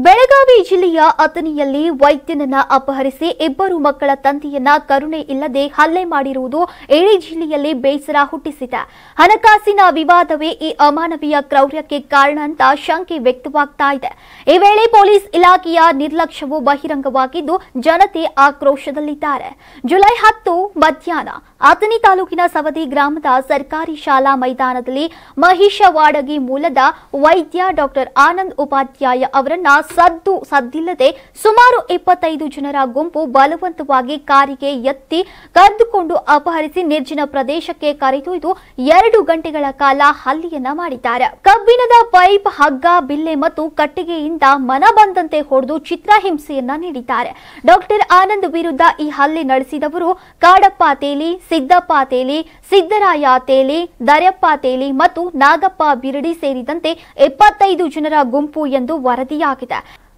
ಬೆಳಗಾವಿ ಜಿಲ್ಲೆಯ ಅಥಣಿಯಲ್ಲಿ ವೈದ್ಯನನ್ನ ಅಪಹರಿಸಿ ಇಬ್ಬರು ಮಕ್ಕಳ ತಂದೆಯನ್ನ ಕರುಣೆ ಇಲ್ಲದೆ ಹಲ್ಲೆ ಮಾಡಿರುವುದು ಇಡೀ ಜಿಲ್ಲೆಯಲ್ಲಿ ಬೇಸರ ಹುಟ್ಟಿಸಿದೆ. ಹಣಕಾಸಿನ ವಿವಾದವೇ ಈ ಅಮಾನವೀಯ ಕ್ರೌರ್ಯಕ್ಕೆ ಕಾರಣ ಅಂತ ಶಂಕೆ ವ್ಯಕ್ತವಾಗ್ತಾ ಇದೆ. ಈ ವೇಳೆ ಪೊಲೀಸ್ ಇಲಾಖೆಯ ನಿರ್ಲಕ್ಷ್ಯವು ಬಹಿರಂಗವಾಗಿದ್ದು ಜನತೆ ಆಕ್ರೋಶದಲ್ಲಿದ್ದಾರೆ. ಜುಲೈ 10 ಮಧ್ಯಾಹ್ನ ಅಥಣಿ ತಾಲೂಕಿನ ಸವದಿ ಗ್ರಾಮದ ಸರ್ಕಾರಿ ಶಾಲಾ ಮೈದಾನದಲ್ಲಿ ಮಹಿಷವಾಡಗಿ ಮೂಲದ ವೈದ್ಯ ಡಾಕ್ಟರ್ ಆನಂದ್ ಉಪಾಧ್ಯಾಯ ಅವರನ್ನ ಸದ್ದಿಲ್ಲದೆ ಸುಮಾರು 25 ಜನರ ಗುಂಪು ಬಲವಂತವಾಗಿ ಕಾರಿಗೆ ಎತ್ತಿ ಕರೆದುಕೊಂಡು ಅಪಹರಿಸಿ ನಿರ್ಜನ ಪ್ರದೇಶಕ್ಕೆ ಕರೆದೊಯ್ದು 2 ಗಂಟೆಗಳ ಕಾಲ ಹಲ್ಲೆಯನ್ನ ಮಾಡಿದ್ದಾರೆ. ಕಬ್ಬಿಣದ ಪೈಪ್, ಹಗ್ಗ, ಬಿಲ್ಲೆ ಮತ್ತು ಕಟ್ಟಿಗೆಯಿಂದ ಮನಬಂದಂತೆ ಹೊಡೆದು ಚಿತ್ರಹಿಂಸೆಯನ್ನ ನೀಡಿದ್ದಾರೆ. ಡಾಕ್ಟರ್ ಆನಂದ್ ವಿರುದ್ಧ ಈ ಹಲ್ಲೆ ನಡೆಸಿದವರು ಕಾಡಪ್ಪ ತೇಲಿ, ಸಿದ್ದಪ್ಪ ತೇಲಿ, ಸಿದ್ದರಾಯ ತೇಲಿ, ದರ್ಯಪ್ಪ ತೇಲಿ ಮತ್ತು ನಾಗಪ್ಪ ಬಿರಡಿ ಸೇರಿದಂತೆ 25 ಜನರ ಗುಂಪು ಎಂದು ವರದಿಯಾಗಿದೆ.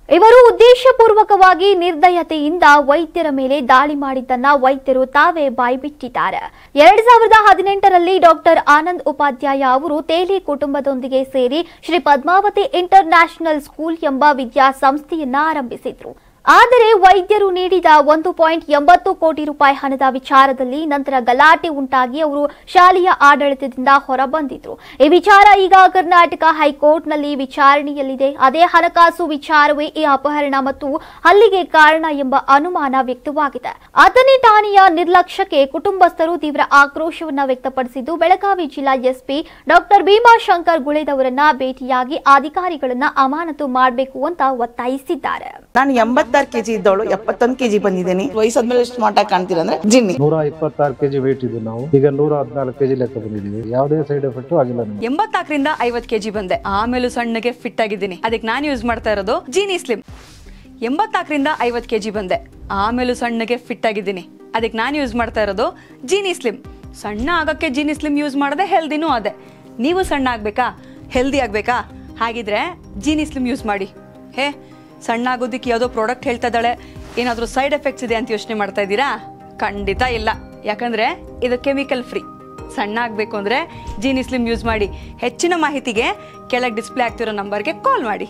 ಇವರು ಉದ್ದೇಶಪೂರ್ವಕವಾಗಿ ನಿರ್ದಯತೆಯಿಂದ ವೈದ್ಯರ ಮೇಲೆ ದಾಳಿ ಮಾಡಿದ್ದನ್ನ ವೈದ್ಯರು ತಾವೇ ಬಾಯ್ಬಿಟ್ಟಿದ್ದಾರೆ. 2018ರಲ್ಲಿ ಡಾಕ್ಟರ್ ಆನಂದ್ ಉಪಾಧ್ಯಾಯ ಅವರು ತೇಲಿ ಕುಟುಂಬದೊಂದಿಗೆ ಸೇರಿ Shri Padmavati international school ಎಂಬ ವಿದ್ಯಾಸಂಸ್ಥೆಯನ್ನ ಆರಂಭಿಸಿದ್ರು. ಆದರೆ ವೈದ್ಯರು ನೀಡಿದ 1.80 ಕೋಟಿ ರೂಪಾಯಿ ಹಣದ ವಿಚಾರದಲ್ಲಿ ನಂತರ ಗಲಾಟೆ ಉಂಟಾಗಿ ಅವರು ಶಾಲೆಯ ಆಡಳಿತದಿಂದ ಹೊರಬಂದಿದ್ರು. ಈ ವಿಚಾರ ಈಗ ಕರ್ನಾಟಕ ಹೈಕೋರ್ಟ್ನಲ್ಲಿ ವಿಚಾರಣೆಯಲ್ಲಿದೆ. ಅದೇ ಹಣಕಾಸು ವಿಚಾರವೇ ಈ ಅಪಹರಣ ಮತ್ತು ಹಲ್ಲೆಗೆ ಕಾರಣ ಎಂಬ ಅನುಮಾನ ವ್ಯಕ್ತವಾಗಿದೆ. ಅಥಣಿ ಠಾಣೆಯ ನಿರ್ಲಕ್ಷ್ಯಕ್ಕೆ ಕುಟುಂಬಸ್ಥರು ತೀವ್ರ ಆಕ್ರೋಶವನ್ನ ವ್ಯಕ್ತಪಡಿಸಿದ್ದು ಬೆಳಗಾವಿ ಜಿಲ್ಲಾ ಎಸ್ಪಿ ಡಾಕ್ಟರ್ ಭೀಮಾಶಂಕರ್ ಗುಳೇದವರನ್ನ ಭೇಟಿಯಾಗಿ ಅಧಿಕಾರಿಗಳನ್ನ ಅಮಾನತು ಮಾಡಬೇಕು ಅಂತ ಒತ್ತಾಯಿಸಿದ್ದಾರೆ. ನಾನು 86 ಕೆಜಿ ಇದ್ದವಳು 71 ಕೆಜಿ ಬಂದಿದ್ದೀನಿ. ವಯಸ್ಸಾದ್ಮೇಲೆ ಸ್ಮಾರ್ಟ್ ಆಗಿ ಕಾಣ್ತೀರಾ ಅಂದ್ರೆ ಜಿನ್ನಿ. 126 ಕೆಜಿ ವೇಟ್ ಇದ್ದು ನಾವು ಈಗ 114 ಕೆಜಿ ಲೆಕ್ಕ ಬಂದಿದ್ದೀವಿ. ಯಾವುದೇ ಸೈಡ್ ಎಫೆಕ್ಟ್ ಆಗಿಲ್ಲ. 84ರಿಂದ 50 ಕೆಜಿ ಬಂದೆ. ಆಮೇಲೆ ಸಣ್ಣಗೆ ಫಿಟ್ ಆಗಿದ್ದೀನಿ. ಅದಕ್ಕೆ ನಾನು ಯೂಸ್ ಮಾಡ್ತಾ ಇರೋದು ಜೀನಿ ಸ್ಲಿಮ್. 84ರಿಂದ 50 ಕೆಜಿ ಬಂದೆ. ಆಮೇಲೆ ಸಣ್ಣಗೆ ಫಿಟ್ ಆಗಿದ್ದೀನಿ. ಅದಕ್ಕೆ ನಾನು ಯೂಸ್ ಮಾಡ್ತಾ ಇರೋದು ಜೀನಿ ಸ್ಲಿಮ್. ಸಣ್ಣ ಆಗಕ್ಕೆ ಜೀನಿ ಸ್ಲಿಮ್ ಯೂಸ್ ಮಾಡದೆ ಹೆಲ್ದಿನೂ ಅದೇ. ನೀವು ಸಣ್ಣ ಆಗ್ಬೇಕಾ, ಹೆಲ್ದಿ ಆಗ್ಬೇಕಾ? ಹಾಗಿದ್ರೆ ಜೀನಿ ಸ್ಲಿಮ್ ಯೂಸ್ ಮಾಡಿ. ಸಣ್ಣ ಆಗೋದಕ್ಕೆ ಯಾವುದೋ ಪ್ರಾಡಕ್ಟ್ ಹೇಳ್ತಾ ಇದ್ದಾಳೆ, ಏನಾದರೂ ಸೈಡ್ ಎಫೆಕ್ಟ್ಸ್ ಇದೆ ಅಂತ ಯೋಚನೆ ಮಾಡ್ತಾ ಇದ್ದೀರಾ? ಖಂಡಿತ ಇಲ್ಲ. ಯಾಕಂದ್ರೆ ಇದು ಕೆಮಿಕಲ್ ಫ್ರೀ. ಸಣ್ಣ ಆಗಬೇಕು ಅಂದ್ರೆ ಜೀನಿ ಸ್ಲಿಮ್ ಯೂಸ್ ಮಾಡಿ. ಹೆಚ್ಚಿನ ಮಾಹಿತಿಗೆ ಕೆಳಗೆ ಡಿಸ್ಪ್ಲೇ ಆಗ್ತಿರೋ ನಂಬರ್ಗೆ ಕಾಲ್ ಮಾಡಿ.